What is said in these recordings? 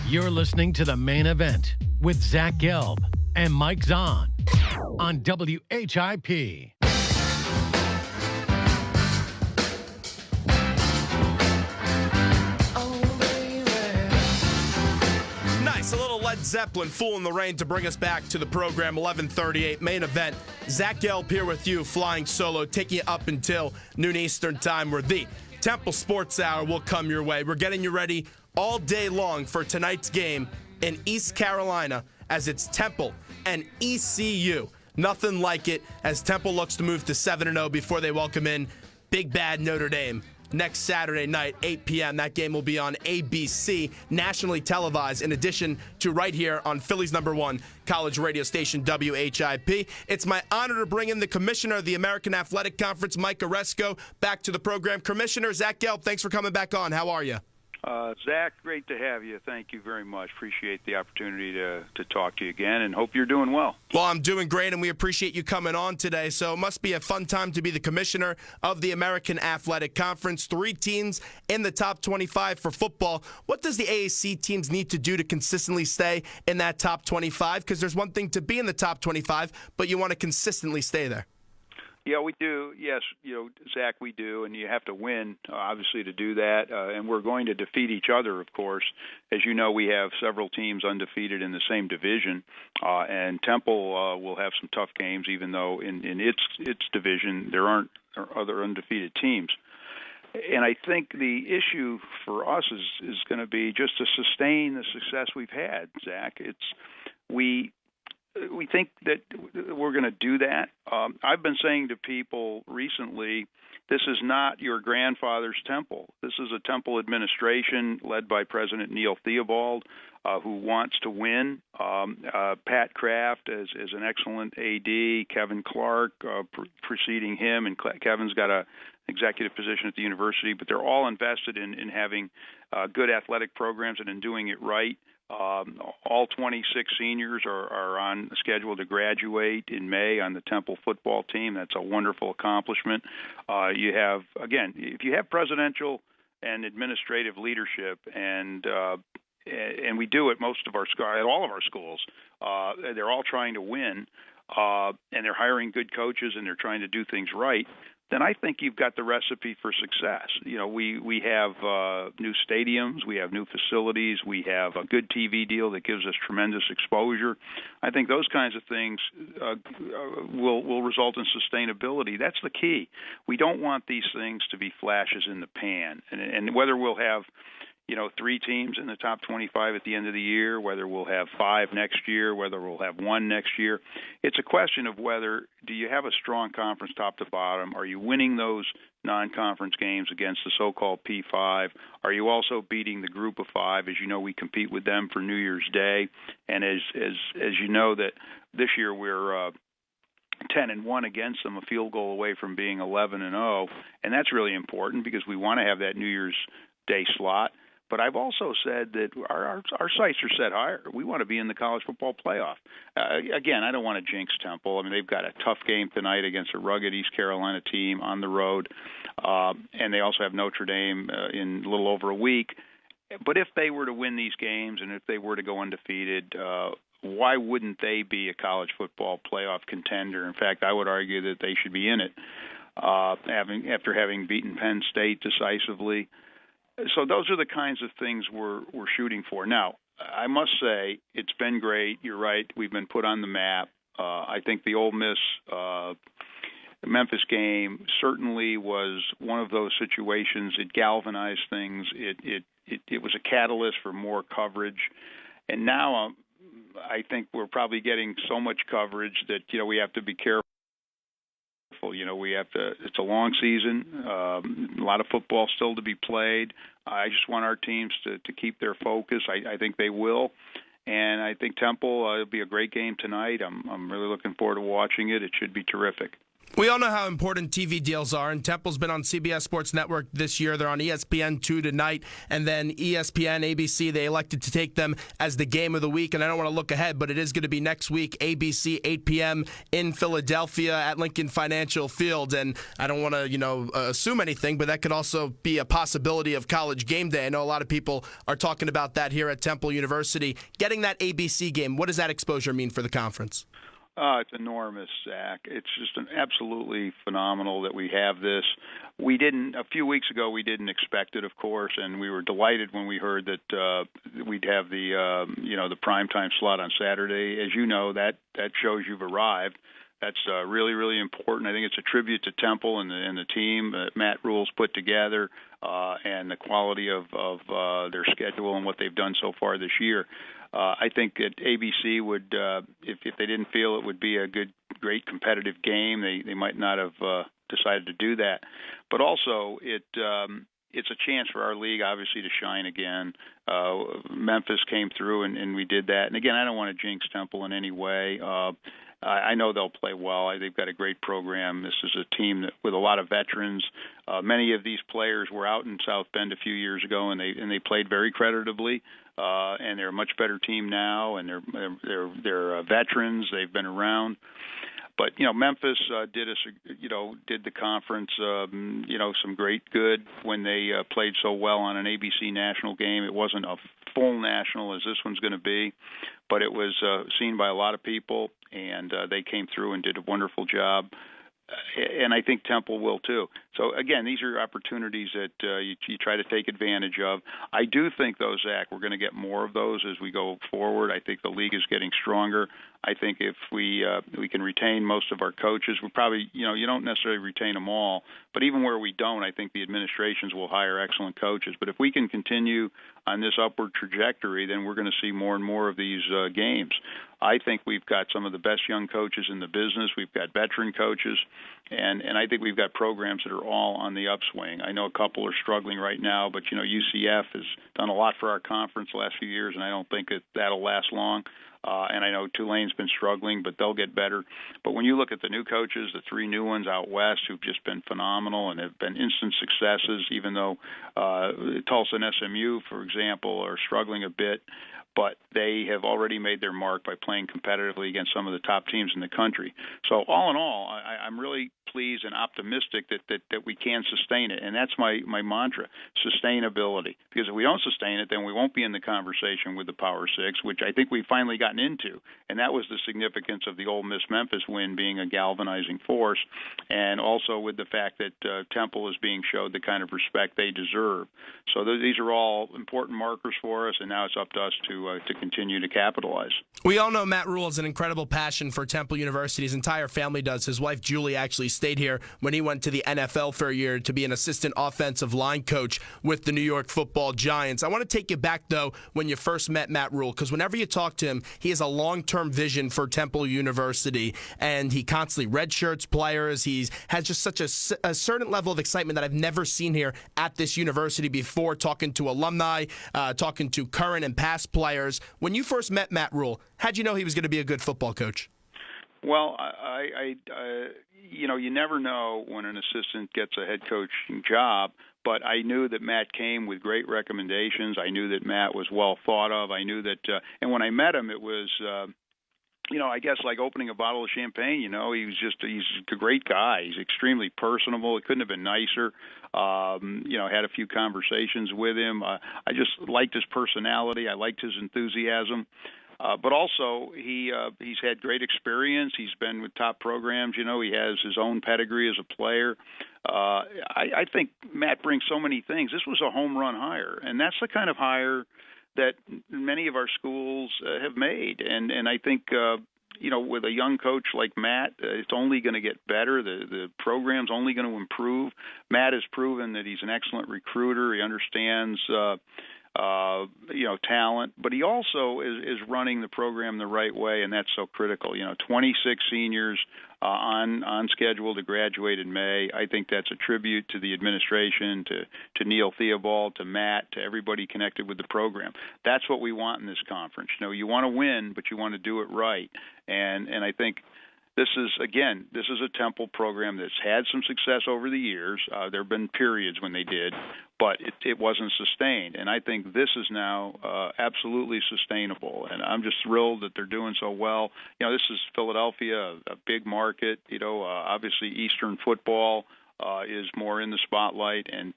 You're listening to the main event with Zach Gelb and Mike Zahn on WHIP. Nice, a little Led Zeppelin, Fool in the Rain, to bring us back to the program. 11:38 main event. Zach Gelb here with you, flying solo, taking you up until noon Eastern time, where the Temple Sports Hour will come your way. We're getting you ready all day long for tonight's game in East Carolina, as it's Temple and ECU. Nothing like it, as Temple looks to move to 7-0 before they welcome in Big Bad Notre Dame next Saturday night, 8 p.m. That game will be on ABC, nationally televised, in addition to right here on Philly's #1 college radio station, WHIP. It's my honor to bring in the commissioner of the American Athletic Conference, Mike Aresco, back to the program. Commissioner Zach Gelb, thanks for coming back on. How are you? Zach, great to have you. Thank you very much. Appreciate the opportunity to talk to you again, and hope you're doing well. Well, I'm doing great, and we appreciate you coming on today. So it must be a fun time to be the commissioner of the American Athletic Conference. 3 teams in the top 25 for football. What does the AAC teams need to do to consistently stay in that top 25? Because there's one thing to be in the top 25, but you want to consistently stay there. Yeah, we do. Yes, Zach, we do, and you have to win, obviously, to do that. And we're going to defeat each other, of course. As you know, we have several teams undefeated in the same division, and Temple will have some tough games, even though in its division there aren't other undefeated teams. And I think the issue for us is going to be just to sustain the success we've had, Zach. We think that we're going to do that. I've been saying to people recently, this is not your grandfather's Temple. This is a Temple administration led by President Neil Theobald, who wants to win. Pat Kraft is an excellent AD, Kevin Clark preceding him, and Kevin's got an executive position at the university, but they're all invested in having good athletic programs and in doing it right. All 26 seniors are on schedule to graduate in May on the Temple football team. That's a wonderful accomplishment. You have, again, if you have presidential and administrative leadership, and we do at all of our schools, they're all trying to win, and they're hiring good coaches, and they're trying to do things right, then I think you've got the recipe for success. We have new stadiums, we have new facilities, we have a good TV deal that gives us tremendous exposure. I think those kinds of things will result in sustainability. That's the key. We don't want these things to be flashes in the pan, and whether we'll have 3 teams in the top 25 at the end of the year, whether we'll have 5 next year, whether we'll have 1 next year. It's a question of whether, do you have a strong conference top to bottom? Are you winning those non-conference games against the so-called P5? Are you also beating the group of 5? As you know, we compete with them for New Year's Day. And as you know, that this year we're 10-1 against them, a field goal away from being 11-0. And that's really important because we want to have that New Year's Day slot. But I've also said that our sights are set higher. We want to be in the college football playoff. Again, I don't want to jinx Temple. I mean, they've got a tough game tonight against a rugged East Carolina team on the road, and they also have Notre Dame in a little over a week. But if they were to win these games and if they were to go undefeated, why wouldn't they be a college football playoff contender? In fact, I would argue that they should be in it, after having beaten Penn State decisively. So those are the kinds of things we're shooting for. Now, I must say, it's been great. You're right. We've been put on the map. I think the Ole Miss Memphis game certainly was one of those situations. It galvanized things. It was a catalyst for more coverage. And now I think we're probably getting so much coverage that, we have to be careful. It's a long season, a lot of football still to be played. I just want our teams to keep their focus. I think they will. And I think Temple, it'll be a great game tonight. I'm really looking forward to watching it. It should be terrific. We all know how important TV deals are, and Temple's been on CBS Sports Network this year. They're on ESPN2 tonight, and then ESPN, ABC, they elected to take them as the game of the week. And I don't want to look ahead, but it is going to be next week, ABC, 8 p.m. in Philadelphia at Lincoln Financial Field. And I don't want to, assume anything, but that could also be a possibility of College Game Day. I know a lot of people are talking about that here at Temple University. Getting that ABC game, what does that exposure mean for the conference? It's enormous, Zach. It's just absolutely phenomenal that we have this. A few weeks ago, we didn't expect it, of course, and we were delighted when we heard that we'd have the primetime slot on Saturday. As you know, that shows you've arrived. That's really, really important. I think it's a tribute to Temple and the team that Matt Rule's put together and the quality of their schedule and what they've done so far this year. I think that ABC would, if they didn't feel it would be a great competitive game, they might not have decided to do that. But also, it's a chance for our league, obviously, to shine again. Memphis came through, and we did that. And again, I don't want to jinx Temple in any way. I know they'll play well. They've got a great program. This is a team with a lot of veterans. Many of these players were out in South Bend a few years ago, and they played very creditably. And they're a much better team now, and they're veterans. They've been around. But Memphis did the conference some great good when they played so well on an ABC national game. It wasn't a full national as this one's going to be, but it was seen by a lot of people, and they came through and did a wonderful job. And I think Temple will too. So again, these are opportunities that you try to take advantage of. I do think, though, Zach, we're going to get more of those as we go forward. I think the league is getting stronger. I think if we can retain most of our coaches, we probably you don't necessarily retain them all, but even where we don't, I think the administrations will hire excellent coaches. But if we can continue on this upward trajectory, then we're going to see more and more of these games. I think we've got some of the best young coaches in the business. We've got veteran coaches, and I think we've got programs that are all on the upswing. I know a couple are struggling right now, but UCF has done a lot for our conference the last few years, and I don't think that'll last long. And I know Tulane's been struggling, but they'll get better. But when you look at the new coaches, the three new ones out west who've just been phenomenal and have been instant successes, even though Tulsa and SMU, for example, are struggling a bit, but they have already made their mark by playing competitively against some of the top teams in the country. So all in all, I'm really pleased and optimistic that we can sustain it. And that's my mantra, sustainability. Because if we don't sustain it, then we won't be in the conversation with the Power Six, which I think we've finally gotten into. And that was the significance of the Ole Miss-Memphis win being a galvanizing force, and also with the fact that Temple is being showed the kind of respect they deserve. So these are all important markers for us, and now it's up to us to continue to capitalize. We all know Matt Rule has an incredible passion for Temple University. His entire family does. His wife, Julie, actually stayed here when he went to the NFL for a year to be an assistant offensive line coach with the New York Football Giants. I want to take you back, though, when you first met Matt Rule, because whenever you talk to him, he has a long-term vision for Temple University, and he constantly redshirts players. He has just such a certain level of excitement that I've never seen here at this university before, talking to alumni, talking to current and past players. When you first met Matt Rule, how'd you know he was going to be a good football coach? Well, you never know when an assistant gets a head coaching job, but I knew that Matt came with great recommendations. I knew that Matt was well thought of. I knew that, and when I met him, it was, I guess like opening a bottle of champagne. He's a great guy. He's extremely personable. It couldn't have been nicer. Had a few conversations with him. I just liked his personality. I liked his enthusiasm. But also, he's had great experience. He's been with top programs. He has his own pedigree as a player. I think Matt brings so many things. This was a home run hire, and that's the kind of hire that many of our schools have made. And I think, with a young coach like Matt, it's only going to get better. The program's only going to improve. Matt has proven that he's an excellent recruiter. He understands talent, but he also is running the program the right way, and that's so critical. 26 seniors on schedule to graduate in May. I think that's a tribute to the administration, to Neil Theobald, to Matt, to everybody connected with the program. That's what we want in this conference. You want to win, but you want to do it right. And I think This is a Temple program that's had some success over the years. There have been periods when they did, but it wasn't sustained. And I think this is now absolutely sustainable. And I'm just thrilled that they're doing so well. This is Philadelphia, a big market. Obviously Eastern football is more in the spotlight, and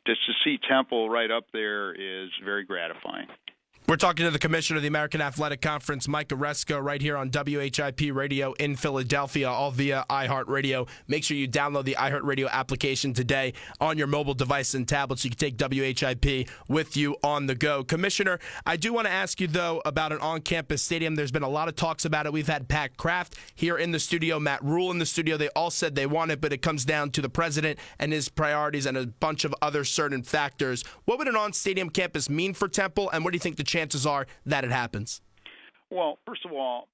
just to see Temple right up there is very gratifying. We're talking to the commissioner of the American Athletic Conference, Mike Aresco, right here on WHIP Radio in Philadelphia, all via iHeartRadio. Make sure you download the iHeartRadio application today on your mobile device and tablet so you can take WHIP with you on the go. Commissioner, I do want to ask you, though, about an on-campus stadium. There's been a lot of talks about it. We've had Pat Kraft here in the studio, Matt Rule in the studio. They all said they want it, but it comes down to the president and his priorities and a bunch of other certain factors. What would an on-stadium campus mean for Temple, and what do you think the chances are that it happens? Well, first of all,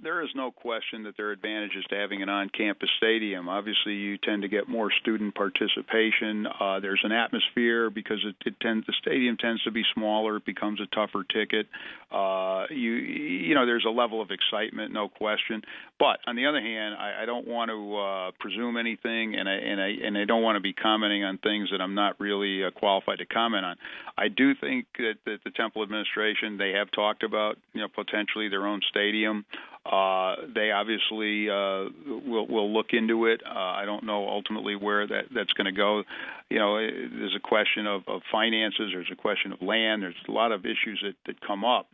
there is no question that there are advantages to having an on-campus stadium. Obviously, you tend to get more student participation. There's an atmosphere because the stadium tends to be smaller. It becomes a tougher ticket. There's a level of excitement, no question. But on the other hand, I don't want to presume anything, and I don't want to be commenting on things that I'm not really qualified to comment on. I do think that the Temple administration, they have talked about potentially their own stadium. They obviously will look into it. I don't know ultimately where that's going to go. There's a question of finances. There's a question of land. There's a lot of issues that come up.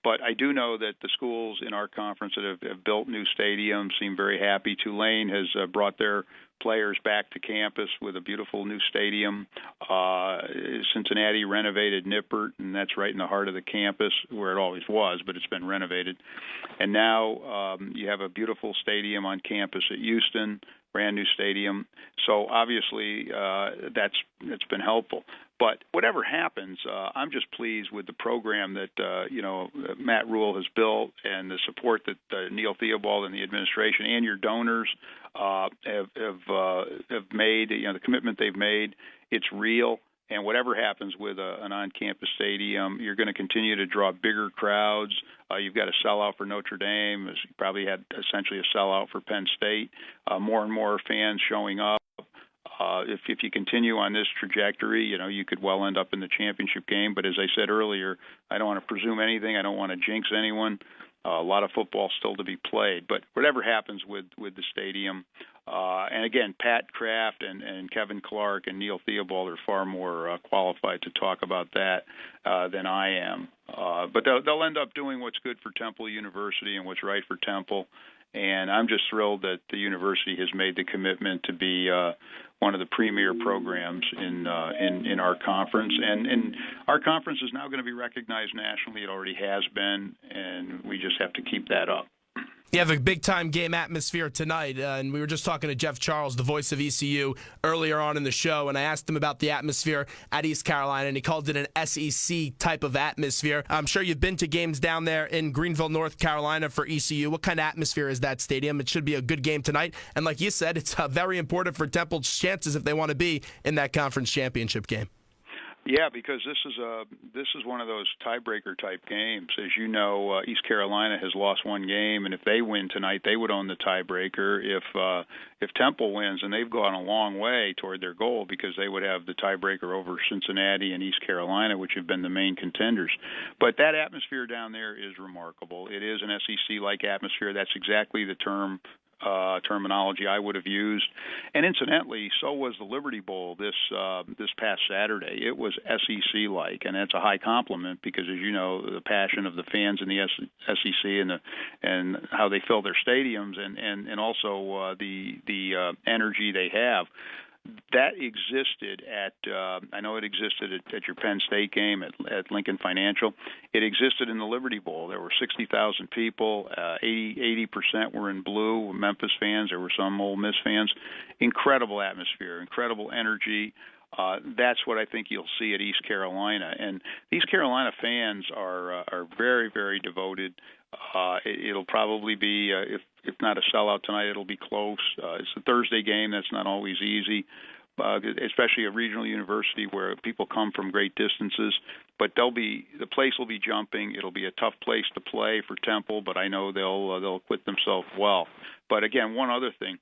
But I do know that the schools in our conference that have built new stadiums seem very happy. Tulane has brought their players back to campus with a beautiful new stadium. Cincinnati renovated Nippert, and that's right in the heart of the campus where it always was, but it's been renovated. And now you have a beautiful stadium on campus at Houston, brand new stadium. So obviously that's been helpful. But whatever happens, I'm just pleased with the program that Matt Rule has built and the support that Neil Theobald and the administration and your donors have made. The commitment they've made, it's real. And whatever happens with an on-campus stadium, you're going to continue to draw bigger crowds. You've got a sellout for Notre Dame. You probably had essentially a sellout for Penn State. More and more fans showing up. If you continue on this trajectory, you could well end up in the championship game. But as I said earlier, I don't want to presume anything. I don't want to jinx anyone. A lot of football still to be played. But whatever happens with the stadium, and again, Pat Kraft and Kevin Clark and Neil Theobald are far more qualified to talk about that than I am. But they'll end up doing what's good for Temple University and what's right for Temple. And I'm just thrilled that the university has made the commitment to be one of the premier programs in our conference. And our conference is now going to be recognized nationally. It already has been, and we just have to keep that up. You have a big-time game atmosphere tonight, and we were just talking to Jeff Charles, the voice of ECU, earlier on in the show, and I asked him about the atmosphere at East Carolina, and he called it an SEC type of atmosphere. I'm sure you've been to games down there in Greenville, North Carolina for ECU. What kind of atmosphere is that stadium? It should be a good game tonight, and like you said, it's very important for Temple's chances if they want to be in that conference championship game. Yeah, because this is one of those tiebreaker type games. As you know, East Carolina has lost one game, and if they win tonight, they would own the tiebreaker. If Temple wins, and they've gone a long way toward their goal because they would have the tiebreaker over Cincinnati and East Carolina, which have been the main contenders. But that atmosphere down there is remarkable. It is an SEC-like atmosphere. That's exactly the terminology I would have used. And incidentally, so was the Liberty Bowl this past Saturday. It was SEC-like, and that's a high compliment because, as you know, the passion of the fans in the SEC and how they fill their stadiums and also the energy they have. That existed I know it existed at your Penn State game at Lincoln Financial. It existed in the Liberty Bowl. There were 60,000 people. 80% were in blue, Memphis fans. There were some Ole Miss fans. Incredible atmosphere, incredible energy. That's what I think you'll see at East Carolina. And East Carolina fans are very, very devoted. It'll probably be, if not a sellout tonight, it'll be close. It's a Thursday game. That's not always easy. especially a regional university where people come from great distances. But the place will be jumping. It'll be a tough place to play for Temple, but I know they'll acquit themselves well. But again, one other thing.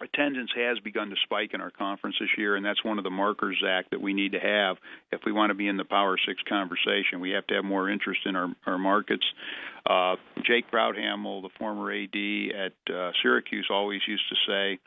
Attendance has begun to spike in our conference this year, and that's one of the markers, Zach, that we need to have if we want to be in the Power Six conversation. We have to have more interest in our markets. Jake Proudhamel, the former AD at Syracuse, always used to say,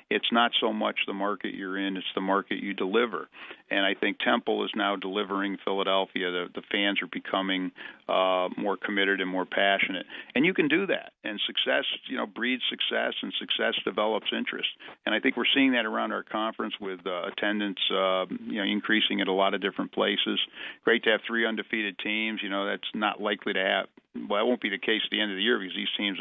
it's not so much the market you're in, it's the market you deliver. And I think Temple is now delivering Philadelphia. The fans are becoming more committed and more passionate. And you can do that. And success, breeds success, and success develops interest. And I think we're seeing that around our conference with attendance, increasing at a lot of different places. Great to have 3 undefeated teams. That's not likely to happen. Well, that won't be the case at the end of the year because these teams,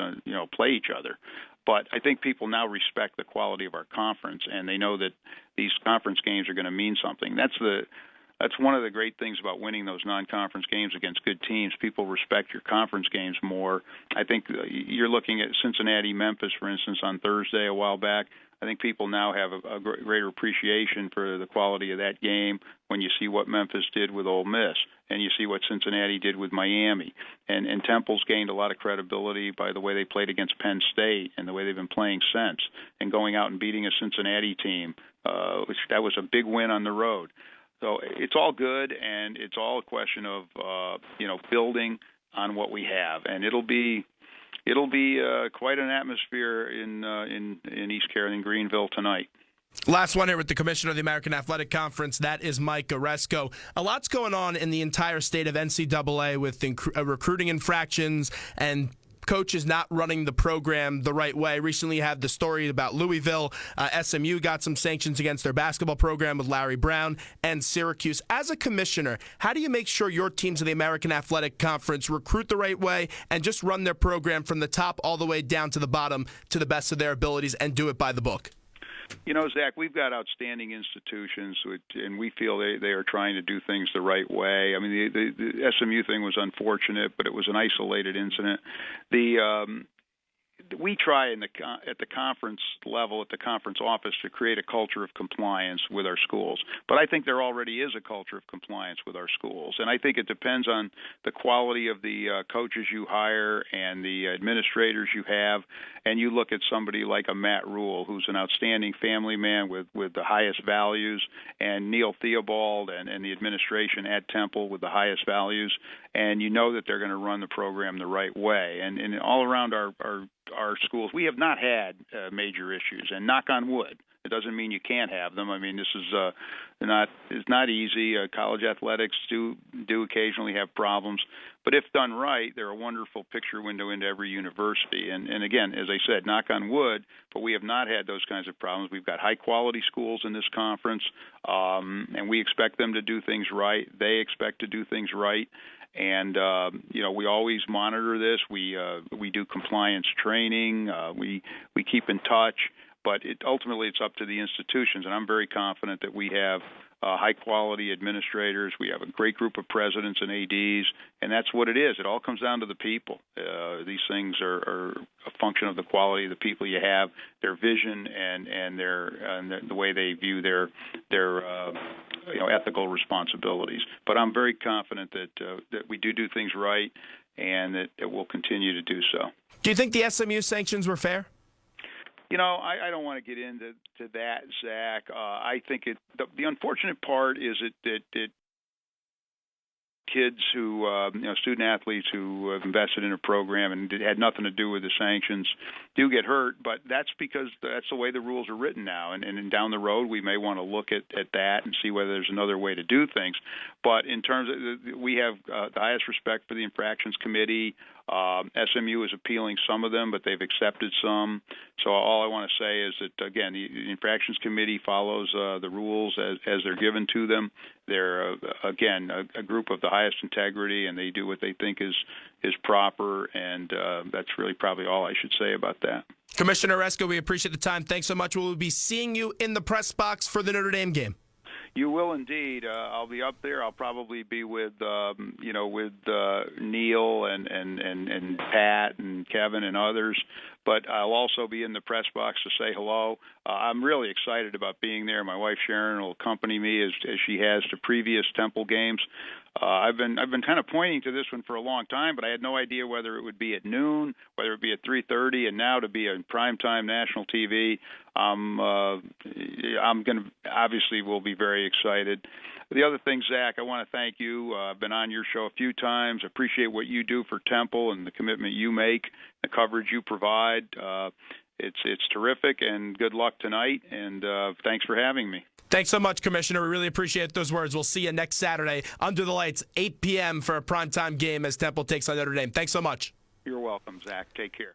play each other. But I think people now respect the quality of our conference, and they know that these conference games are going to mean something. That's one of the great things about winning those non-conference games against good teams. People respect your conference games more. I think you're looking at Cincinnati-Memphis, for instance, on Thursday a while back. I think people now have a greater appreciation for the quality of that game when you see what Memphis did with Ole Miss and you see what Cincinnati did with Miami. And Temple's gained a lot of credibility by the way they played against Penn State and the way they've been playing since, and going out and beating a Cincinnati team. That was a big win on the road. So it's all good, and it's all a question of building on what we have, and it'll be quite an atmosphere in East Carolina, in Greenville tonight. Last one here with the Commissioner of the American Athletic Conference. That is Mike Aresco. A lot's going on in the entire state of NCAA with recruiting infractions and coaches not running the program the right way. Recently you had the story about Louisville. SMU got some sanctions against their basketball program with Larry Brown, and Syracuse. As a commissioner, how do you make sure your teams in the American Athletic Conference recruit the right way and just run their program from the top all the way down to the bottom to the best of their abilities and do it by the book? Zach, we've got outstanding institutions, and we feel they are trying to do things the right way. I mean, the SMU thing was unfortunate, but it was an isolated incident. We try at the conference level, at the conference office, to create a culture of compliance with our schools. But I think there already is a culture of compliance with our schools. And I think it depends on the quality of the coaches you hire and the administrators you have. And you look at somebody like a Matt Rule, who's an outstanding family man with the highest values, and Neil Theobald and the administration at Temple with the highest values. And you know that they're going to run the program the right way. And all around our schools, we have not had major issues. And knock on wood, it doesn't mean you can't have them. I mean, this is not easy. College athletics do occasionally have problems, but if done right, they're a wonderful picture window into every university. And again, as I said, knock on wood, but we have not had those kinds of problems. We've got high quality schools in this conference, and we expect them to do things right. They expect to do things right. And we always monitor this. We do compliance training. We keep in touch, but ultimately it's up to the institutions. And I'm very confident that we have high quality administrators. We have a great group of presidents and ADs, and that's what it is. It all comes down to the people. These things are a function of the quality of the people you have, their vision, and the way they view their ethical responsibilities. But I'm very confident that we do things right, and that we'll continue to do so. Do you think the SMU sanctions were fair? I don't want to get into that, Zach. I think the unfortunate part is that kids who, student athletes who have invested in a program and it had nothing to do with the sanctions do get hurt, but that's because that's the way the rules are written now. And down the road, we may want to look at that and see whether there's another way to do things. But in terms of, we have the highest respect for the infractions committee. SMU is appealing some of them, but they've accepted some. So all I want to say is that, again, the infractions committee follows the rules as they're given to them. They're, again, a group of the highest integrity, and they do what they think is proper, and that's really probably all I should say about that. Commissioner Aresco, we appreciate the time. Thanks so much. We'll be seeing you in the press box for the Notre Dame game. You will indeed. I'll be up there. I'll probably be with with Neil and Pat and Kevin and others. But I'll also be in the press box to say hello. I'm really excited about being there. My wife Sharon will accompany me as she has to previous Temple games. I've been kind of pointing to this one for a long time, but I had no idea whether it would be at noon, whether it would be at 3:30, and now to be on primetime national TV. I'm going to obviously will be very excited. The other thing, Zach, I want to thank you. I've been on your show a few times. I appreciate what you do for Temple and the commitment you make, the coverage you provide. It's terrific, and good luck tonight, and thanks for having me. Thanks so much, Commissioner. We really appreciate those words. We'll see you next Saturday under the lights, 8 p.m. for a primetime game as Temple takes on Notre Dame. Thanks so much. You're welcome, Zach. Take care.